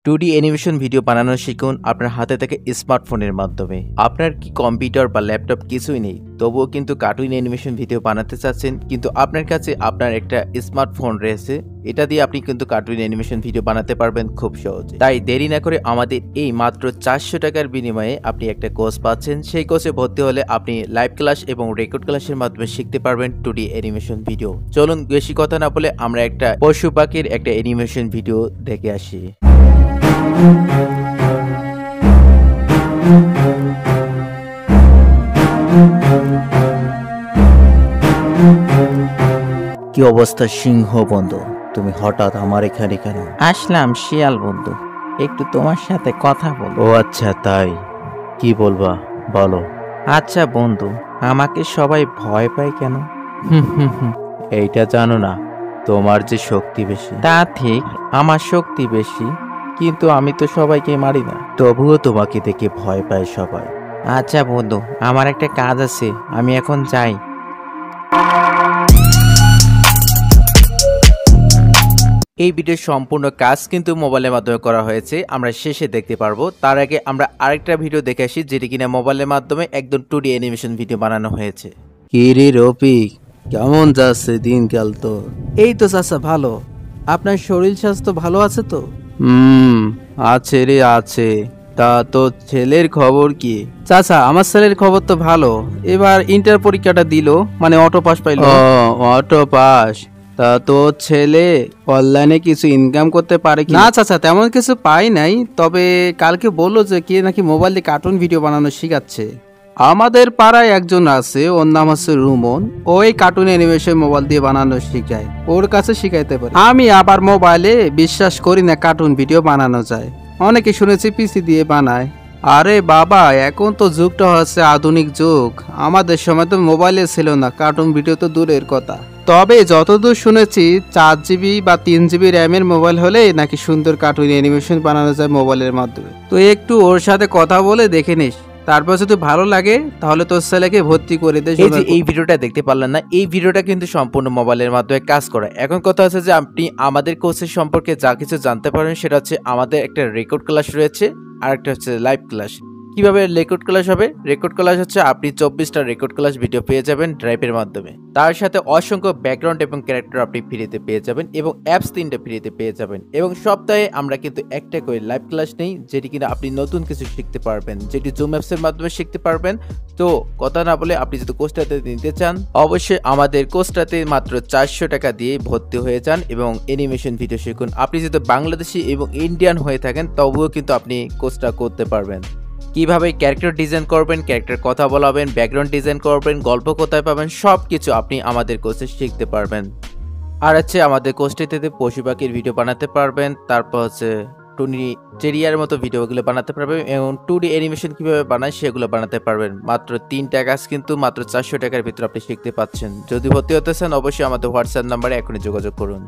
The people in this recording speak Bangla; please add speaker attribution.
Speaker 1: 2D অ্যানিমেশন ভিডিও বানানো শিখুন আপনার হাতে থেকে স্মার্টফোনের মাধ্যমে। আপনার কি কম্পিউটার বা ল্যাপটপ কিছুই নেই, তবুও কিন্তু কার্টুন অ্যানিমেশন ভিডিও বানাতে চাচ্ছেন, কিন্তু আপনার কাছে আপনার একটা স্মার্টফোন রয়েছে। এটা দিয়ে আপনি কিন্তু কার্টুন অ্যানিমেশন ভিডিও বানাতে পারবেন খুব সহজে। তাই দেরি না করে আমাদের এই মাত্র 400 টাকার বিনিময়ে আপনি একটা কোর্স পাচ্ছেন। সেই কোর্সে ভর্তি হলে আপনি লাইভ ক্লাস এবং রেকর্ড ক্লাসের মাধ্যমে শিখতে পারবেন 2D অ্যানিমেশন ভিডিও। চলুন বেশি কথা না বলে আমরা একটা পশু পাখির একটা অ্যানিমেশন ভিডিও দেখে আসি। কি অবস্থা সিংহ বন্ধু, তুমি হঠাৎ আমার এখানে কেন?
Speaker 2: আসলাম শিয়াল বন্ধু, একটু তোমার সাথে কথা বলবো।
Speaker 1: ও আচ্ছা, তাই কি বলবা বলো।
Speaker 2: আচ্ছা বন্ধু, আমাকে সবাই ভয় পায় কেন?
Speaker 1: এইটা জানো না তোমার যে শক্তি বেশি?
Speaker 2: তা ঠিক, আমার শক্তি বেশি, কিন্তু আমি তো সবাইকে মারি না।
Speaker 1: তবুও তোমাকে দেখে ভয় পায় সবাই।
Speaker 2: আচ্ছা বন্ধু, আমার একটা কাজ আছে, আমি এখন যাই।
Speaker 1: এই ভিডিওর সম্পূর্ণ কাজ কিন্তু মোবাইলের মাধ্যমে করা হয়েছে, আমরা শেষে দেখতে পারবো। তার আগে আমরা আরেকটা ভিডিও দেখে আসি, যেটি কিনা মোবাইলের মাধ্যমে একদম 2D অ্যানিমেশন ভিডিও বানানো হয়েছে।
Speaker 3: কি রে রফিক, কেমন যাচ্ছে দিনকাল তো?
Speaker 4: এই তো চাচা ভালো। আপনার শরীর স্বাস্থ্য ভালো আছে তো?
Speaker 3: আছে রে আছে। তা তো ছেলের খবর কি?
Speaker 4: চাচা আমার ছেলের খবর তো ভালো, এবার ইন্টার পরীক্ষাটা দিল, মানে অটো পাস পাইলো।
Speaker 3: Auto pass. তা তোর ছেলে অনলাইনে কিছু ইনকাম করতে পারে কি?
Speaker 4: না চাচা, তেমন কিছু পাই নাই, তবে কালকে বললো যে কে নাকি মোবাইল দিয়ে কার্টুন ভিডিও বানানো শিখাচ্ছে। আমাদের পাড়ায় একজন আছে, ওর নাম হচ্ছে রুমন, ওই কার্টুন অ্যানিমেশন মোবাইল দিয়ে বানানো শিখায়, ওর কাছে শিখাইতে পারি। আমি আবার মোবাইলে বিশ্বাস করি না কার্টুন ভিডিও বানানো যায়, অনেকে শুনেছি পিসি দিয়ে বানায়। আরে বাবা, এখন তো যুগটা হচ্ছে আধুনিক যুগ, আমাদের সময় তো মোবাইলে ছিল না, কার্টুন ভিডিও তো দূরের কথা। তবে যতদূর শুনেছি 4GB বা 3GB র্যামের মোবাইল হলে নাকি সুন্দর কার্টুন অ্যানিমেশন বানানো যায় মোবাইলের মাধ্যমে। তো একটু ওর সাথে কথা বলে দেখে নিস, তারপর যদি ভালো লাগে তাহলে তোর ছেলেকে ভর্তি করে দে।
Speaker 1: এই যে এই ভিডিওটা দেখতে পারলেন না, এই ভিডিওটা কিন্তু সম্পূর্ণ মোবাইলের মাধ্যমে কাজ করা। এখন কথা হচ্ছে যে আপনি আমাদের কোর্সের সম্পর্কে যা কিছু জানতে পারেন, সেটা হচ্ছে আমাদের একটা রেকর্ড ক্লাস রয়েছে, আর একটা হচ্ছে লাইভ ক্লাস। কিভাবে রেকর্ড ক্লাস হবে? রেকর্ড ক্লাস হচ্ছে আপনি 24টা রেকর্ড ক্লাস ভিডিও পেয়ে যাবেন ড্রাইভের মাধ্যমে, তার সাথে অসংখ্য ব্যাকগ্রাউন্ড এবং ক্যারেক্টার আপনি ফ্রিতে পেয়ে যাবেন, এবং অ্যাপস 3টা ফ্রিতে পেয়ে যাবেন। এবং সপ্তাহে আমরা কিন্তু একটা করে লাইভ ক্লাস নেই, যেটি কিনা আপনি নতুন কিছু শিখতে পারবেন, যেটি জুম অ্যাপসের মাধ্যমে শিখতে পারবেন। তো কথা না বলে আপনি যদি কোর্সটাতে নিতে চান, অবশ্যই আমাদের কোর্সটাতে মাত্র 400 টাকা দিয়ে ভর্তি হয়ে যান এবং অ্যানিমেশন ভিডিও শিখুন। আপনি যদি বাংলাদেশি এবং ইন্ডিয়ান হয়ে থাকেন, তবুও কিন্তু আপনি কোর্সটা করতে পারবেন। কিভাবে ক্যারেক্টার ডিজাইন করবেন, ক্যারেক্টার কথা বলাবেন, ব্যাকগ্রাউন্ড ডিজাইন করবেন, গল্প কোথায় পাবেন, সব কিছু আপনি আমাদের কোর্সে শিখতে পারবেন। আর হচ্ছে আমাদের কোর্সটিতে পশু পাখির ভিডিও বানাতে পারবেন, তারপর হচ্ছে টুনি চেরিয়ার মতো ভিডিওগুলো বানাতে পারবেন, এবং 2D অ্যানিমেশন কিভাবে বানায় সেগুলো বানাতে পারবেন। মাত্র 3টা কাজ কিন্তু মাত্র 400 টাকার ভিতরে আপনি শিখতে পাচ্ছেন। যদি ভর্তি হতে চান, অবশ্যই আমাদের হোয়াটসঅ্যাপ নাম্বারে এখনই যোগাযোগ করুন।